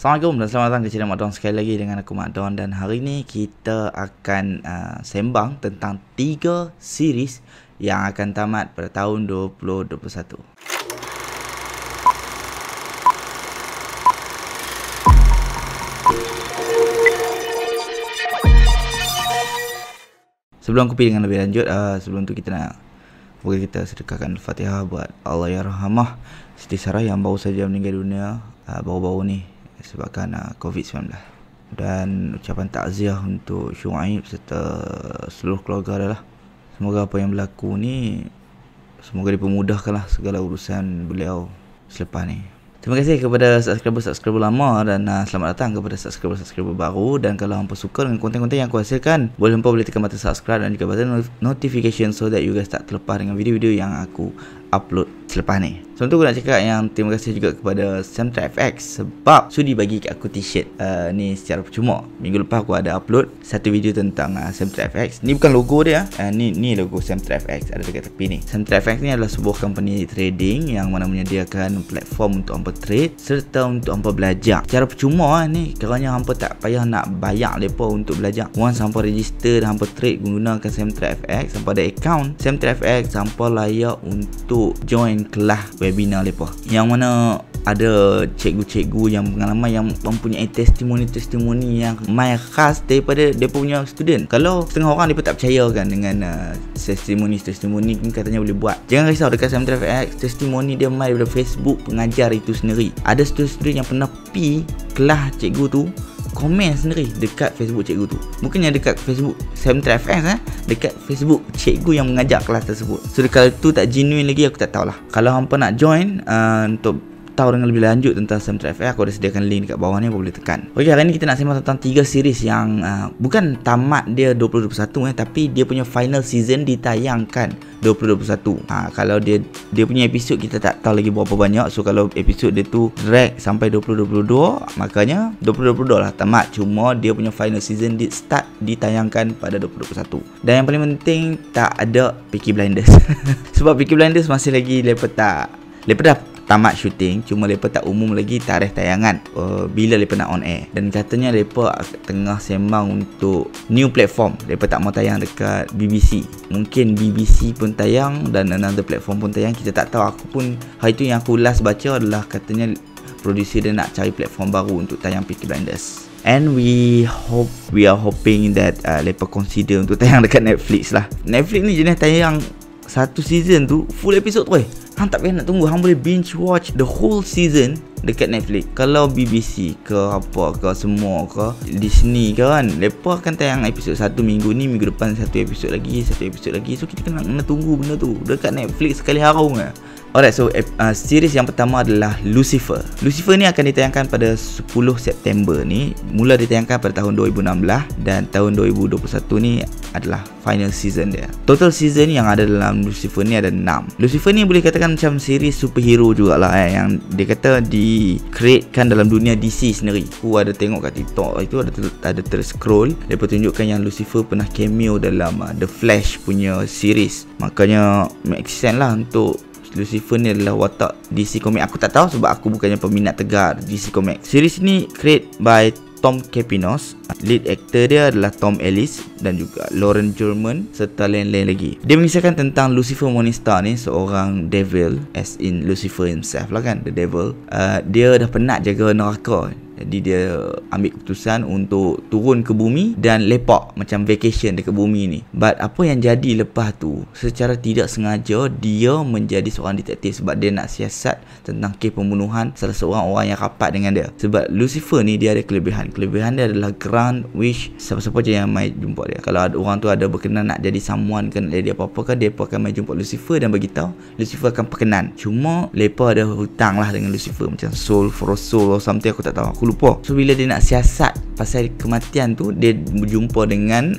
Assalamualaikum dan selamat datang ke channel Mak Don sekali lagi dengan aku Mak Don. Dan hari ni kita akan sembang tentang 3 series yang akan tamat pada tahun 2021. Sebelum aku pergi dengan lebih lanjut, sebelum tu boleh kita sedekahkan Al-Fatihah buat Allahyarhamah Siti Sarah yang baru saja meninggal dunia baru-baru ni sebabkan COVID-19. Dan ucapan takziah untuk Syuaib serta seluruh keluarga dia lah. Semoga apa yang berlaku ni, semoga dipermudahkanlah segala urusan beliau selepas ni. Terima kasih kepada subscriber lama dan selamat datang kepada subscriber baru. Dan kalau hampa suka dengan konten-konten yang aku hasilkan, hampa boleh tekan button subscribe dan juga button notification so that you guys tak terlepas dengan video-video yang aku upload selepas ni. Sebelum tu aku nak cakap yang terima kasih juga kepada SamtraFX sebab sudi bagi kat aku t-shirt ni secara percuma. Minggu lepas aku ada upload satu video tentang SamtraFX. Ni bukan logo dia, ni logo SamtraFX ada dekat tepi ni. SamtraFX ni adalah sebuah company trading yang mana menyediakan platform untuk hampa trade serta untuk hampa belajar secara percuma ni, kerana hampa tak payah nak bayar mereka untuk belajar. Once hampa register dan hampa trade menggunakan SamtraFX, hampa ada account SamtraFX, hampa layak untuk join kelas webinar mereka yang mana ada cikgu-cikgu yang pengalaman yang mempunyai testimoni yang khas daripada mereka punya student. Kalau setengah orang mereka tak percaya kan dengan testimoni ni katanya boleh buat, jangan risau. Dekat SamtraFX testimoni dia mai daripada Facebook pengajar itu sendiri. Ada student yang pernah pergi kelas cikgu tu komen sendiri dekat Facebook cikgu tu, bukannya dekat Facebook SamtraFX, dekat Facebook cikgu yang mengajar kelas tersebut. So kalau tu tak genuine lagi, aku tak tahulah. Kalau hampa nak join untuk tahu dengan lebih lanjut tentang SamtraFX, aku dah sediakan link dekat bawah ni, apa boleh tekan. Okey, hari ni kita nak sembang tentang 3 series yang bukan tamat dia 2021 tapi dia punya final season ditayangkan 2021. Kalau dia punya episod kita tak tahu lagi berapa banyak. So kalau episod dia tu drag sampai 2022, makanya 2022 lah tamat. Cuma dia punya final season ditayangkan pada 2021. Dan yang paling penting tak ada Peaky Blinders. Sebab Peaky Blinders masih lagi lepas dah tamat syuting, cuma mereka tak umum lagi tarikh tayangan bila mereka nak on air. Dan katanya mereka tengah sembang untuk new platform. Mereka tak mau tayang dekat BBC, mungkin BBC pun tayang dan another platform pun tayang, kita tak tahu. Aku pun hari tu yang aku last baca adalah katanya producer dia nak cari platform baru untuk tayang Peaky Blinders. And we are hoping that mereka consider untuk tayang dekat Netflix lah. Netflix ni jenis tayang satu season tu full episode tu hang tak payah nak tunggu, hang boleh binge watch the whole season dekat Netflix. Kalau BBC ke apa ke semua ke Disney ke kan, mereka akan tayang episod 1 minggu ni, minggu depan satu episod lagi. So kita kena tunggu benda tu dekat Netflix sekali harung lah. Alright, so series yang pertama adalah Lucifer. Lucifer ni akan ditayangkan pada 10 September ni. Mula ditayangkan pada tahun 2016 dan tahun 2021 ni adalah final season dia. Total season yang ada dalam Lucifer ni ada 6. Lucifer ni boleh katakan macam series superhero jugalah yang dia kata di-createkan dalam dunia DC sendiri. Aku ada tengok kat TikTok itu ada ter-scroll, mereka tunjukkan yang Lucifer pernah cameo dalam The Flash punya series. Makanya make sense lah untuk Lucifer ni adalah watak DC Comics. Aku tak tahu sebab aku bukannya peminat tegar DC Comics. Series ni create by Tom Capinos. Lead actor dia adalah Tom Ellis dan juga Lauren German serta lain-lain lagi. Dia mengisahkan tentang Lucifer Morningstar ni, seorang devil, as in Lucifer himself lah kan, the devil. Dia dah penat jaga neraka. Jadi dia ambil keputusan untuk turun ke bumi dan lepak macam vacation dekat bumi ni. But apa yang jadi lepas tu, secara tidak sengaja dia menjadi seorang detektif sebab dia nak siasat tentang kes pembunuhan salah seorang orang yang rapat dengan dia. Sebab Lucifer ni dia ada kelebihan dia adalah grant wish. Siapa-siapa je yang mai jumpa dia, kalau ada orang tu ada berkenan nak jadi someone kan, jadi apa-apa kan, dia akan mai jumpa Lucifer dan beritahu Lucifer akan perkenan. Cuma lepa ada hutang lah dengan Lucifer, macam soul for a soul or something, aku tak tahu, aku lupa. So bila dia nak siasat pasal kematian tu, dia berjumpa dengan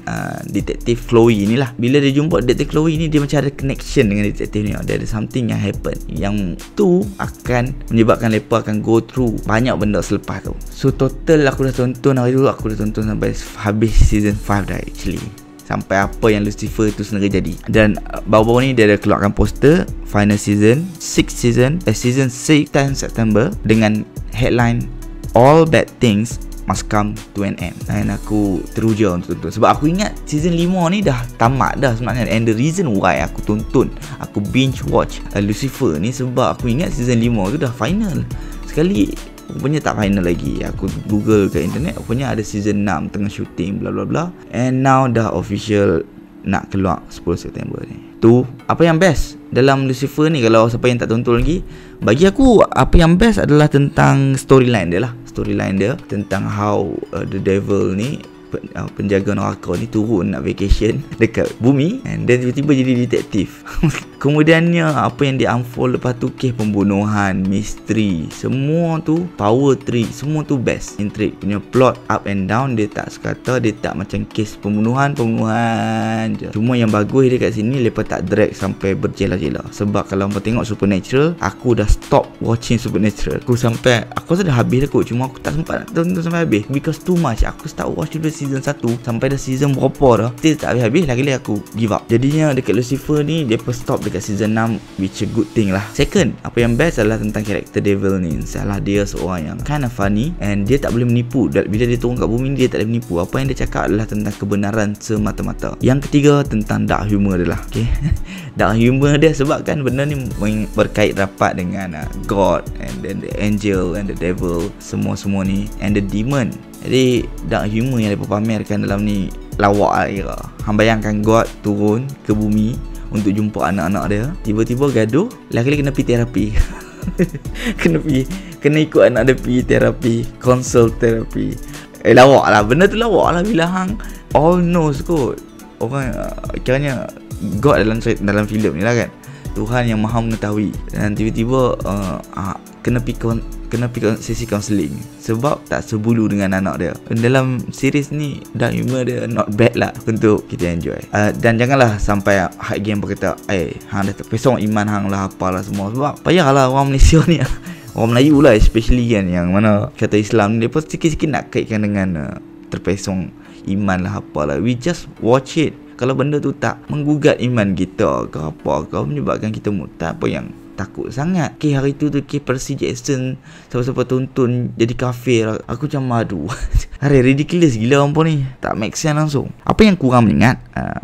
detektif Chloe ni lah. Bila dia jumpa detektif Chloe ni, dia macam ada connection dengan detektif ni. Dia ada something yang happen, yang tu akan menyebabkan mereka akan go through banyak benda selepas tu. So total aku dah tonton hari tu, aku dah tonton sampai habis season 5 dah actually, sampai apa yang Lucifer tu sendiri jadi. Dan baru-baru ni dia ada keluarkan poster final season 6 10 September dengan headline all bad things must come to an end. Dan aku teruja untuk tonton sebab aku ingat season 5 ni dah tamat dah sebenarnya. And the reason why aku tonton, aku binge watch Lucifer ni sebab aku ingat season 5 tu dah final. Sekali rupanya tak final lagi. Aku google kat internet, rupanya ada season 6 tengah shooting bla bla bla, and now dah official nak keluar 10 September ni. Tu apa yang best dalam Lucifer ni, kalau siapa yang tak tonton lagi, bagi aku apa yang best adalah tentang storyline dia lah. Storyline dia tentang how the devil ni, penjaga neraka ni turun nak vacation dekat bumi, and then tiba-tiba jadi detektif. Kemudiannya apa yang dia unfold lepas tu, kes pembunuhan, misteri, semua tu, power trick, semua tu best. Intrigue punya plot up and down, dia tak sekata, dia tak macam kes pembunuhan je. Cuma yang bagus dia kat sini, lepas tak drag sampai berjela-jela. Sebab kalau kau tengok Supernatural, aku dah stop watching Supernatural. Aku rasa dah habis aku, cuma aku tak sempat nak tonton sampai habis because too much. Aku start watch dari season 1 sampai dah season berapa dah, still tak habis-habis. Lagi-lagi aku give up. Jadinya dekat Lucifer ni, dia stop dekat season 6, which a good thing lah. Second, apa yang best adalah tentang karakter devil ni. Salah dia seorang yang kind of funny, and dia tak boleh menipu. Bila dia turun kat bumi, dia tak boleh menipu. Apa yang dia cakap adalah tentang kebenaran semata-mata. Yang ketiga, tentang dark humor dia lah. Okay? Dark humor dia sebab kan benda ni berkait rapat dengan God, and then the angel and the devil, semua-semua ni, and the demon. Jadi dark humor yang mereka pamerkan dalam ni lawak lah kira. Hang bayangkan God turun ke bumi untuk jumpa anak-anak dia, tiba-tiba gaduh, lagi-lagi kena pergi terapi. kena ikut anak dia pergi terapi, consult terapi. Lawak lah, benda tu lawak lah bila hang all knows kot. Orang kiranya God dalam filem ni lah kan, Tuhan yang maha mengetahui, dan tiba-tiba kena pergi sesi counselling sebab tak sebulu dengan anak dia. Dalam series ni dark humor dia not bad lah untuk kita enjoy. Dan janganlah sampai hype game berkata hang dah terpesong iman hang lah, apalah semua. Sebab payahlah orang Malaysia ni orang Melayu lah especially kan, yang mana kata Islam ni, dia pun sikit-sikit nak kaitkan dengan terpesong iman lah, apalah. We just watch it. Kalau benda tu tak menggugat iman kita ke apa, kau menyebabkan kita tak apa yang takut sangat. Hari tu Percy Jackson siapa-siapa tonton jadi kafir. Aku macam madu. Hari ridiculous gila apa ni, tak make sense langsung. Apa yang kurang mengingat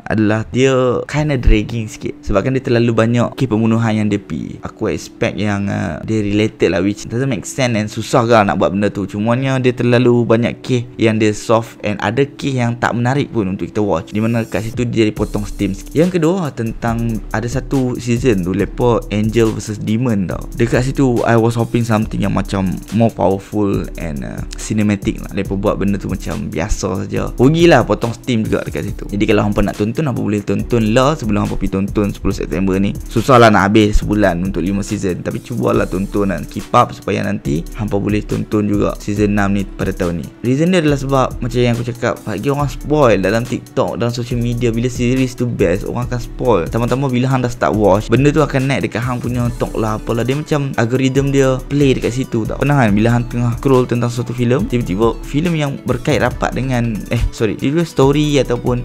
adalah dia kinda dragging sikit, sebab kan dia terlalu banyak kes pembunuhan yang dia pi. Aku expect yang dia related lah, which doesn't make sense, and susah lah nak buat benda tu. Cumanya dia terlalu banyak kes yang dia soft, and ada kes yang tak menarik pun untuk kita watch, di mana kat situ dia dipotong steam sikit. Yang kedua, tentang ada satu season tu lepas Angel versus Demon tau. Dekat situ I was hoping something yang macam more powerful and cinematic lah. Lepas buat benda tu macam biasa saja. Rugilah potong steam juga dekat situ. Jadi kalau hampa nak tonton, hampa boleh tonton lah sebelum hampa pergi tonton 10 September ni. Susah lah nak habis sebulan untuk 5 season, tapi cubalah tonton dan keep up supaya nanti hampa boleh tonton juga season 6 ni pada tahun ni. Reason dia adalah sebab macam yang aku cakap, bagi orang spoil dalam TikTok, dalam social media, bila series tu best, orang akan spoil. Tambah-tambah bila hang dah start watch, benda tu akan naik dekat hang punya TikTok lah, apalah. Dia macam algoritma dia play dekat situ tak. Pernah kan bila hang tengah scroll tentang suatu filem, tiba-tiba filem yang berkait rapat dengan tiba-tiba story ataupun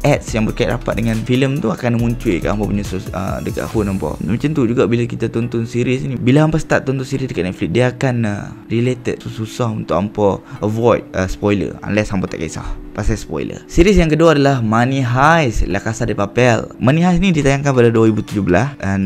ads yang berkait rapat dengan filem tu akan muncul kat hangpa punya dekat phone hangpa. Macam tu juga bila kita tonton series ni. Bila hangpa start tonton series dekat Netflix, dia akan related. Susah untuk hangpa avoid spoiler unless hangpa tak kisah pasal spoiler. Series yang kedua adalah Money Heist, La Casa de Papel. Money Heist ni ditayangkan pada 2017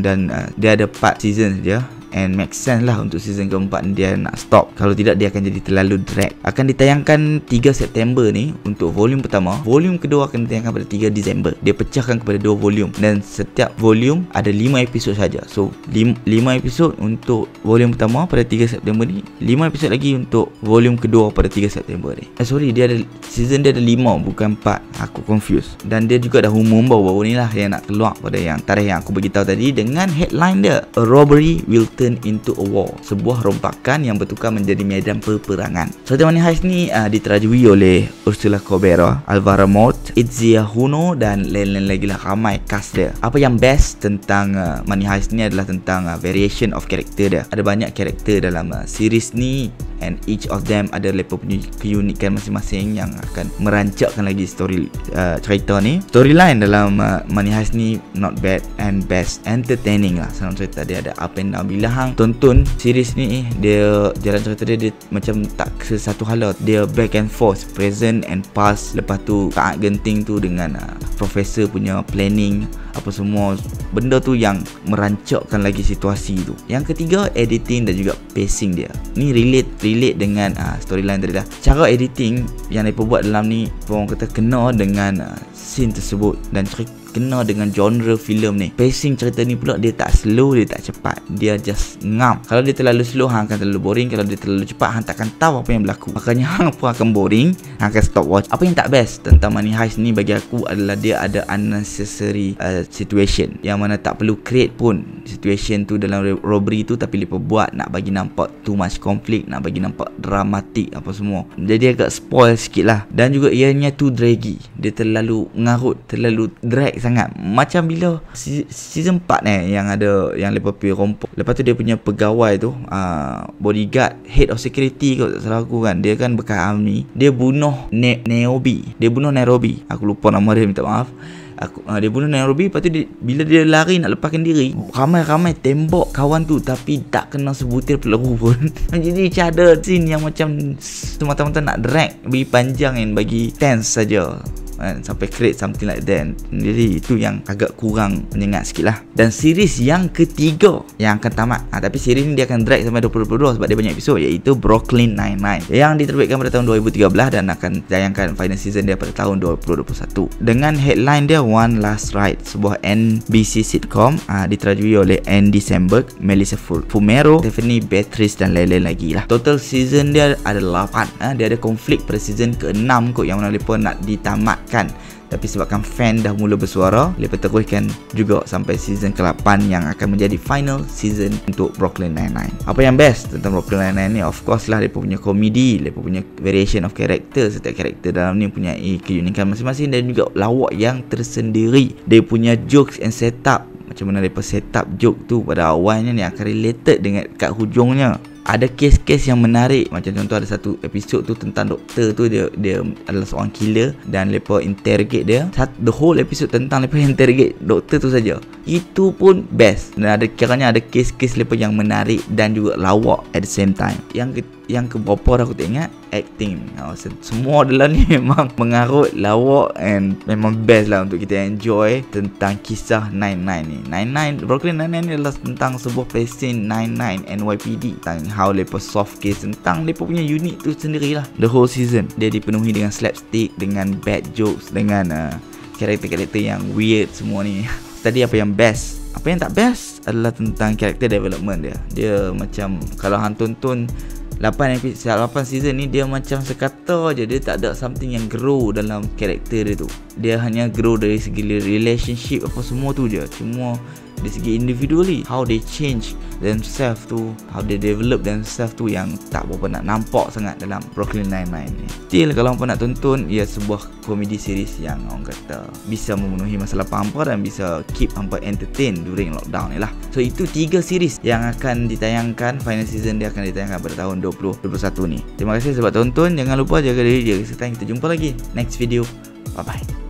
dan dia ada 4 season saja. And make sense lah untuk season keempat dia nak stop. Kalau tidak dia akan jadi terlalu drag. Akan ditayangkan 3 September ni untuk volume pertama. Volume kedua akan ditayangkan pada 3 Disember. Dia pecahkan kepada 2 volume, dan setiap volume ada 5 episod saja. So 5 episod untuk volume pertama pada 3 September ni, 5 episod lagi untuk volume kedua pada 3 September ni. Dia ada season dia ada 5 bukan 4. Aku confused. Dan dia juga dah umum baru-baru ni lah yang nak keluar pada yang tarikh yang aku beritahu tadi, dengan headline dia A Robbery Will Turn into a War. Sebuah rompakan yang bertukar menjadi medan peperangan. Money Heist ni diterajui oleh Ursula Corberó, Alvaro Mort, Itzia Huno dan lain-lain lagi lah, ramai cast dia. Apa yang best tentang Money Heist ni adalah tentang variation of character dia. Ada banyak karakter dalam series ni and each of them ada mereka punya keunikan masing-masing yang akan merancakkan lagi story cerita ni. Storyline dalam Money Heist ni not bad and best, entertaining lah. Senang cerita, dia ada up and down. Bila hang tonton series ni, dia jalan cerita dia macam tak satu hala, dia back and forth, present and past. Lepas tu taat genting tu dengan profesor punya planning apa semua benda tu yang merancakkan lagi situasi tu. Yang ketiga, editing dan juga pacing dia. Ni relate dengan storyline tadi dah. Cara editing yang mereka buat dalam ni, orang kata kena dengan scene tersebut dan kena dengan genre filem ni. Pacing cerita ni pula dia tak slow, dia tak cepat, dia just ngam. Kalau dia terlalu slow, hang akan terlalu boring. Kalau dia terlalu cepat, hang takkan tahu apa yang berlaku. Makanya hang pun akan boring, hang akan stop watch. Apa yang tak best tentang Money Heist ni bagi aku adalah dia ada unnecessary situation yang mana tak perlu create pun situation tu dalam robbery tu, tapi mereka buat nak bagi nampak too much conflict, nak bagi nampak dramatik apa semua. Jadi agak spoil sikit lah. Dan juga ianya too draggy, dia terlalu ngarut, terlalu drag sangat. Macam bila season 4 yang ada yang lepas pergi rompok, lepas tu dia punya pegawai tu bodyguard, head of security kalau tak salah aku kan, dia kan bekas army, dia bunuh Nairobi, aku lupa nama dia, minta maaf. Dia bunuh Nairobi. Lepas tu bila dia lari nak lepaskan diri, ramai-ramai tembak kawan tu tapi tak kena sebutir peluru pun. Jadi macam ada scene yang macam semata-mata nak drag, bagi panjang and bagi tense saja, sampai create something like that. Jadi itu yang agak kurang menyengat sikit lah. Dan series yang ketiga yang akan tamat, tapi series ni dia akan drag sampai 2022 sebab dia banyak episod, iaitu Brooklyn Nine-Nine yang diterbitkan pada tahun 2013 dan akan tayangkan final season dia pada tahun 2021 dengan headline dia One Last Ride, sebuah NBC sitcom diterajui oleh Andy Samberg, Melissa Fumero, Stephanie Beatrice dan lain-lain lagi lah. Total season dia ada 8. Dia ada konflik pada season ke-6 kot yang mana mereka nak ditamat kan, tapi sebabkan fan dah mula bersuara, mereka teruskan juga sampai season ke-8 yang akan menjadi final season untuk Brooklyn Nine-Nine. Apa yang best tentang Brooklyn Nine-Nine ni, of course lah, mereka punya komedi, mereka punya variation of character. Setiap karakter dalam ni punya keunikan masing-masing dan juga lawak yang tersendiri. Dia punya jokes and setup, macam mana mereka set up joke tu pada awalnya ni akan related dengan kat hujungnya. Ada kes-kes yang menarik. Macam contoh ada satu episod tu tentang doktor tu, dia adalah seorang killer dan mereka interrogate dia. The whole episode tentang mereka interrogate doktor tu saja. Itu pun best. Dan kiranya ada kes-kes mereka yang menarik dan juga lawak at the same time. Yang keberapa dah aku tak ingat, acting. Semua dalam ni memang mengarut, lawak and memang best lah untuk kita enjoy tentang kisah Nine-Nine ni. Brooklyn Nine-Nine ni adalah tentang sebuah presin Nine-Nine NYPD, tentang how mereka solve case, tentang mereka punya unit tu sendirilah. The whole season dia dipenuhi dengan slapstick, dengan bad jokes, dengan karakter-karakter yang weird semua ni. Tadi apa yang best? Apa yang tak best adalah tentang character development dia. Dia macam kalau hang tonton 8 season ni, dia macam sekata je, dia tak ada something yang grow dalam karakter dia tu. Dia hanya grow dari segi relationship apa semua tu je. Cuma dari segi individually, how they change themselves tu, how they develop themselves tu yang tak berapa nak nampak sangat dalam Brooklyn Nine-Nine ni. Still kalau hampa nak tonton, ia sebuah komedi series yang orang kata bisa memenuhi masalah hampa dan bisa keep hampa entertain during lockdown ni lah. So itu 3 series yang akan ditayangkan. Final season dia akan ditayangkan pada tahun 2021 ni. Terima kasih sebab tonton. Jangan lupa jaga diri, jaga kesihatan. Kita jumpa lagi next video. Bye bye.